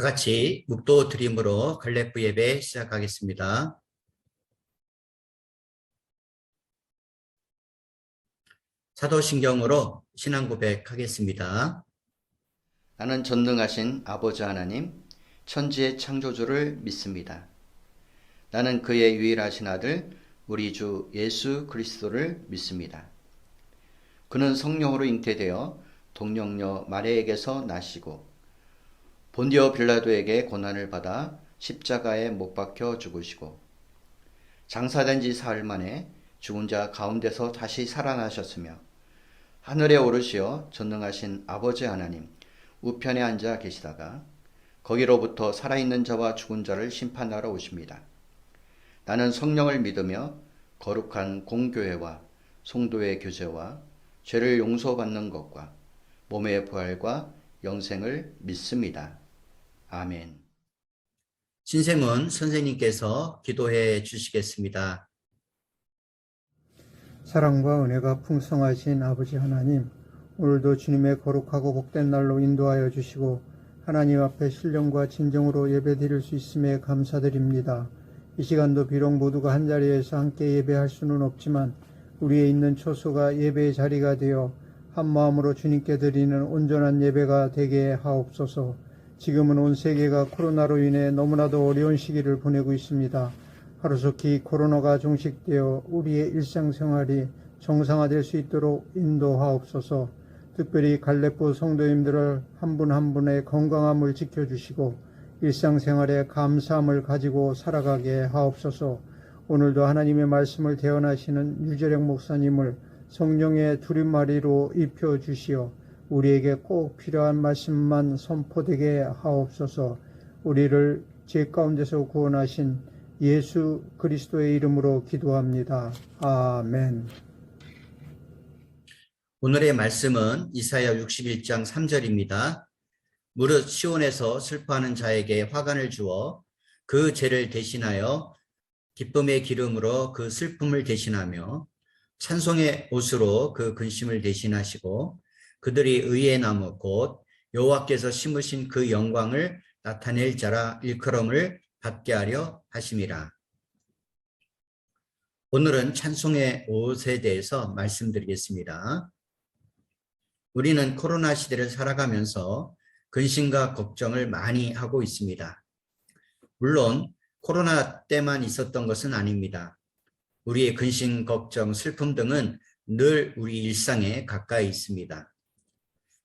같이 묵도 드림으로 갈렙부 예배 시작하겠습니다. 사도신경으로 신앙 고백하겠습니다. 나는 전능하신 아버지 하나님, 천지의 창조주를 믿습니다. 나는 그의 유일하신 아들, 우리 주 예수 그리스도를 믿습니다. 그는 성령으로 잉태되어 동정녀 마리아에게서 나시고 본디오 빌라도에게 고난을 받아 십자가에 못 박혀 죽으시고 장사된 지 사흘 만에 죽은 자 가운데서 다시 살아나셨으며 하늘에 오르시어 전능하신 아버지 하나님 우편에 앉아 계시다가 거기로부터 살아있는 자와 죽은 자를 심판하러 오십니다. 나는 성령을 믿으며 거룩한 공교회와 성도의 교제와 죄를 용서받는 것과 몸의 부활과 영생을 믿습니다. 아멘. 신샘은 선생님께서 기도해 주시겠습니다. 사랑과 은혜가 풍성하신 아버지 하나님, 오늘도 주님의 거룩하고 복된 날로 인도하여 주시고 하나님 앞에 신령과 진정으로 예배드릴 수 있음에 감사드립니다. 이 시간도 비록 모두가 한자리에서 함께 예배할 수는 없지만 우리의 있는 초소가 예배의 자리가 되어 한마음으로 주님께 드리는 온전한 예배가 되게 하옵소서. 지금은 온 세계가 코로나로 인해 너무나도 어려운 시기를 보내고 있습니다. 하루속히 코로나가 종식되어 우리의 일상생활이 정상화될 수 있도록 인도하옵소서. 특별히 갈렙부 성도님들을 한 분 한 분의 건강함을 지켜주시고 일상생활에 감사함을 가지고 살아가게 하옵소서. 오늘도 하나님의 말씀을 대언하시는 유재령 목사님을 성령의 두루마리로 입혀주시어 우리에게 꼭 필요한 말씀만 선포되게 하옵소서. 우리를 죄 가운데서 구원하신 예수 그리스도의 이름으로 기도합니다. 아멘. 오늘의 말씀은 이사야 61장 3절입니다. 무릇 시온에서 슬퍼하는 자에게 화관을 주어 그 죄를 대신하여 기쁨의 기름으로 그 슬픔을 대신하며 찬송의 옷으로 그 근심을 대신하시고 그들이 의의 나무 곧 여호와께서 심으신 그 영광을 나타낼 자라 일컬음을 받게 하려 하심이라. 오늘은 찬송의 옷에 대해서 말씀드리겠습니다. 우리는 코로나 시대를 살아가면서 근심과 걱정을 많이 하고 있습니다. 물론 코로나 때만 있었던 것은 아닙니다. 우리의 근심, 걱정, 슬픔 등은 늘 우리 일상에 가까이 있습니다.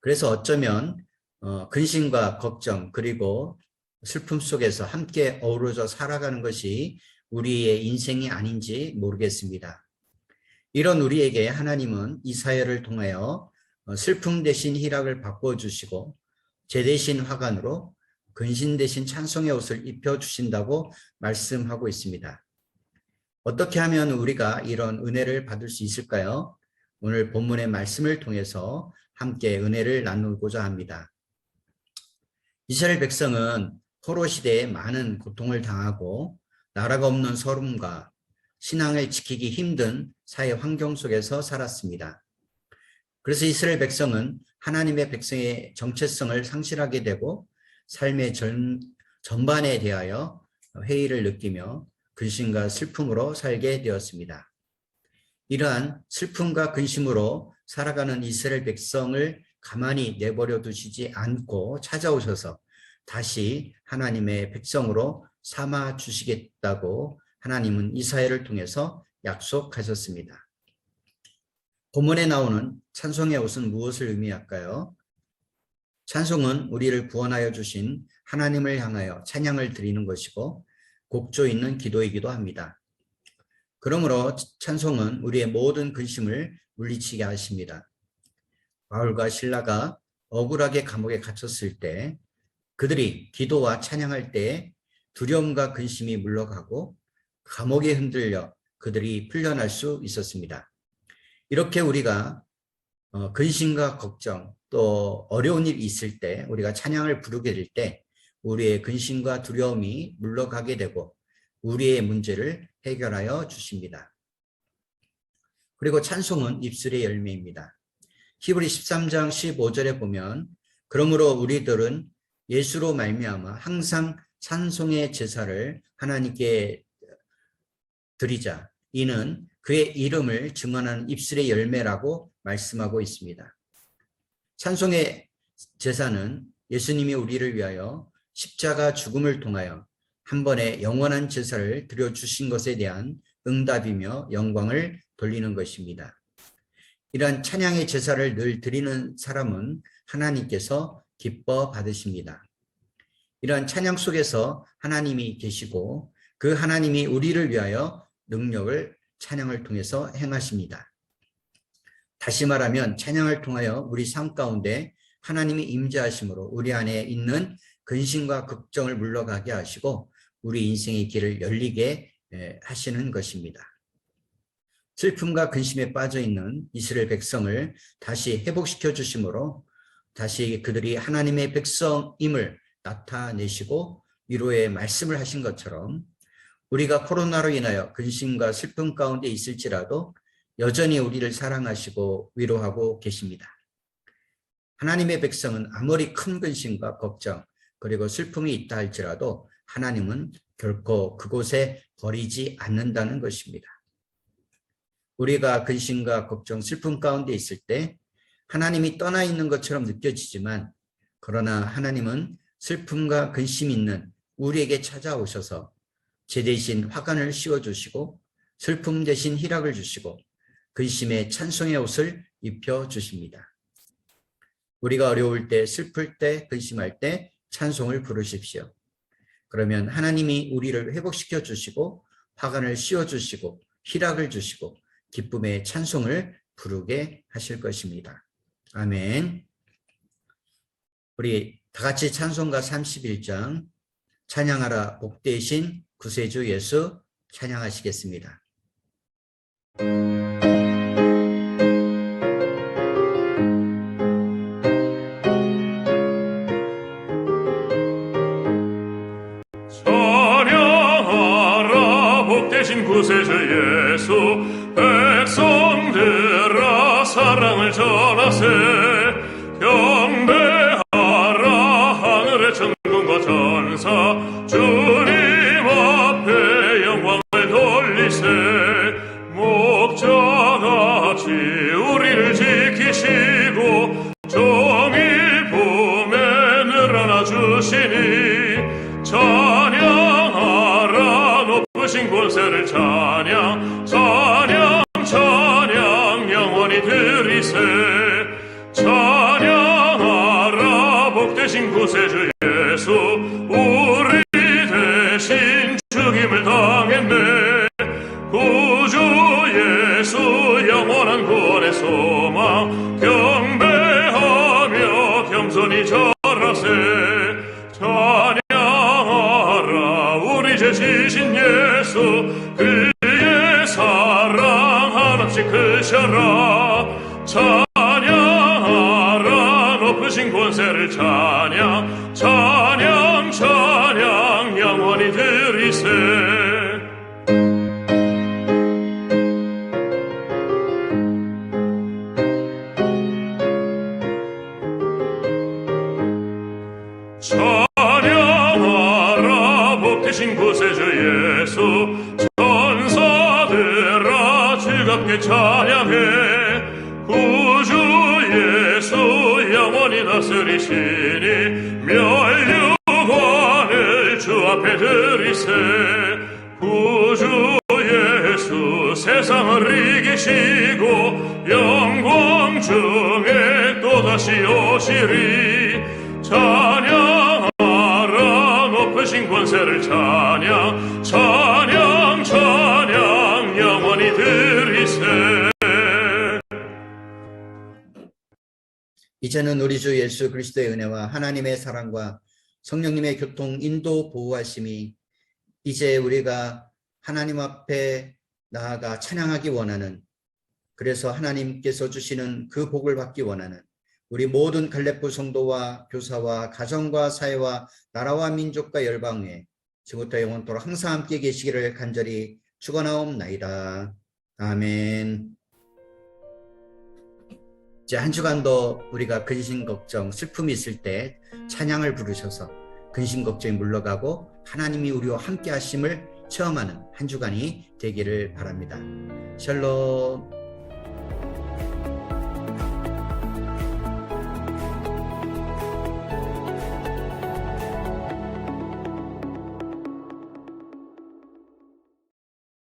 그래서 어쩌면 근심과 걱정 그리고 슬픔 속에서 함께 어우러져 살아가는 것이 우리의 인생이 아닌지 모르겠습니다. 이런 우리에게 하나님은 이사야를 통하여 슬픔 대신 희락을 바꿔주시고 죄 대신 화관으로 근심 대신 찬송의 옷을 입혀주신다고 말씀하고 있습니다. 어떻게 하면 우리가 이런 은혜를 받을 수 있을까요? 오늘 본문의 말씀을 통해서 함께 은혜를 나누고자 합니다. 이스라엘 백성은 포로 시대에 많은 고통을 당하고 나라가 없는 서름과 신앙을 지키기 힘든 사회 환경 속에서 살았습니다. 그래서 이스라엘 백성은 하나님의 백성의 정체성을 상실하게 되고 삶의 전반에 대하여 회의를 느끼며 근심과 슬픔으로 살게 되었습니다. 이러한 슬픔과 근심으로 살아가는 이스라엘 백성을 가만히 내버려 두시지 않고 찾아오셔서 다시 하나님의 백성으로 삼아 주시겠다고 하나님은 이사야를 통해서 약속하셨습니다. 본문에 나오는 찬송의 옷은 무엇을 의미할까요? 찬송은 우리를 구원하여 주신 하나님을 향하여 찬양을 드리는 것이고 곡조 있는 기도이기도 합니다. 그러므로 찬송은 우리의 모든 근심을 물리치게 하십니다. 바울과 실라가 억울하게 감옥에 갇혔을 때 그들이 기도와 찬양할 때 두려움과 근심이 물러가고 감옥에 흔들려 그들이 풀려날 수 있었습니다. 이렇게 우리가 근심과 걱정 또 어려운 일이 있을 때 우리가 찬양을 부르게 될 때 우리의 근심과 두려움이 물러가게 되고 우리의 문제를 해결하여 주십니다. 그리고 찬송은 입술의 열매입니다. 히브리 13장 15절에 보면 그러므로 우리들은 예수로 말미암아 항상 찬송의 제사를 하나님께 드리자. 이는 그의 이름을 증언하는 입술의 열매라고 말씀하고 있습니다. 찬송의 제사는 예수님이 우리를 위하여 십자가 죽음을 통하여 한 번에 영원한 제사를 드려주신 것에 대한 응답이며 영광을 돌리는 것입니다. 이러한 찬양의 제사를 늘 드리는 사람은 하나님께서 기뻐 받으십니다. 이러한 찬양 속에서 하나님이 계시고 그 하나님이 우리를 위하여 능력을 찬양을 통해서 행하십니다. 다시 말하면 찬양을 통하여 우리 삶 가운데 하나님이 임재하심으로 우리 안에 있는 근심과 걱정을 물러가게 하시고 우리 인생의 길을 열리게 하시는 것입니다. 슬픔과 근심에 빠져 있는 이스라엘 백성을 다시 회복시켜 주심으로 다시 그들이 하나님의 백성임을 나타내시고 위로의 말씀을 하신 것처럼 우리가 코로나로 인하여 근심과 슬픔 가운데 있을지라도 여전히 우리를 사랑하시고 위로하고 계십니다. 하나님의 백성은 아무리 큰 근심과 걱정 그리고 슬픔이 있다 할지라도 하나님은 결코 그곳에 버리지 않는다는 것입니다. 우리가 근심과 걱정, 슬픔 가운데 있을 때 하나님이 떠나 있는 것처럼 느껴지지만 그러나 하나님은 슬픔과 근심 있는 우리에게 찾아오셔서 제 대신 화관을 씌워주시고 슬픔 대신 희락을 주시고 근심의 찬송의 옷을 입혀주십니다. 우리가 어려울 때, 슬플 때, 근심할 때 찬송을 부르십시오. 그러면 하나님이 우리를 회복시켜 주시고 화관을 씌워주시고 희락을 주시고 기쁨의 찬송을 부르게 하실 것입니다. 아멘. 우리 다 같이 찬송가 31장 찬양하라 복되신 구세주 예수 찬양하시겠습니다. 찬양하라 복되신 구세주 예수 백성들아 사랑을 전하세 경배하라 하늘의 천군과 전사 주님 앞에 영광을 돌리세 목자같이 우리를 지키시고 종일 품에 늘어나 주시니 찬양하라 높으신 권세를 찬양 찬양 찬양 영원히 드리세 찬양하라 복되신 구세주 예수 우리 대신 죽임을 당했네 구주 예수 영원한 구원의 소망 경배하며 겸손히 절하세 찬양하라 우리 죄 지신 예수 그의 사랑 한없이 크셔라 찬양하라 높으신 권세를 찬양 찬양 찬양 영원히 드리세 찬양하라 복되신 구세주 예수 천사들아 즐겁게 찬양해 구주 예수 영원히 다스리시니 멸류관을 주 앞에 드리세 구주 예수 세상을 이기시고 영광 중에 또다시 오시리 찬양하라 높으신 권세를 찬양 찬양 찬양 영원히 드리세 이제는 우리 주 예수 그리스도의 은혜와 하나님의 사랑과 성령님의 교통 인도 보호하심이 이제 우리가 하나님 앞에 나아가 찬양하기 원하는 그래서 하나님께서 주시는 그 복을 받기 원하는 우리 모든 갈렙부 성도와 교사와 가정과 사회와 나라와 민족과 열방에 지금부터 영원토록 항상 함께 계시기를 간절히 축원하옵나이다. 아멘. 이제 한 주간도 우리가 근심 걱정, 슬픔이 있을 때 찬양을 부르셔서 근심 걱정이 물러가고 하나님이 우리와 함께 하심을 체험하는 한 주간이 되기를 바랍니다. 샬롬.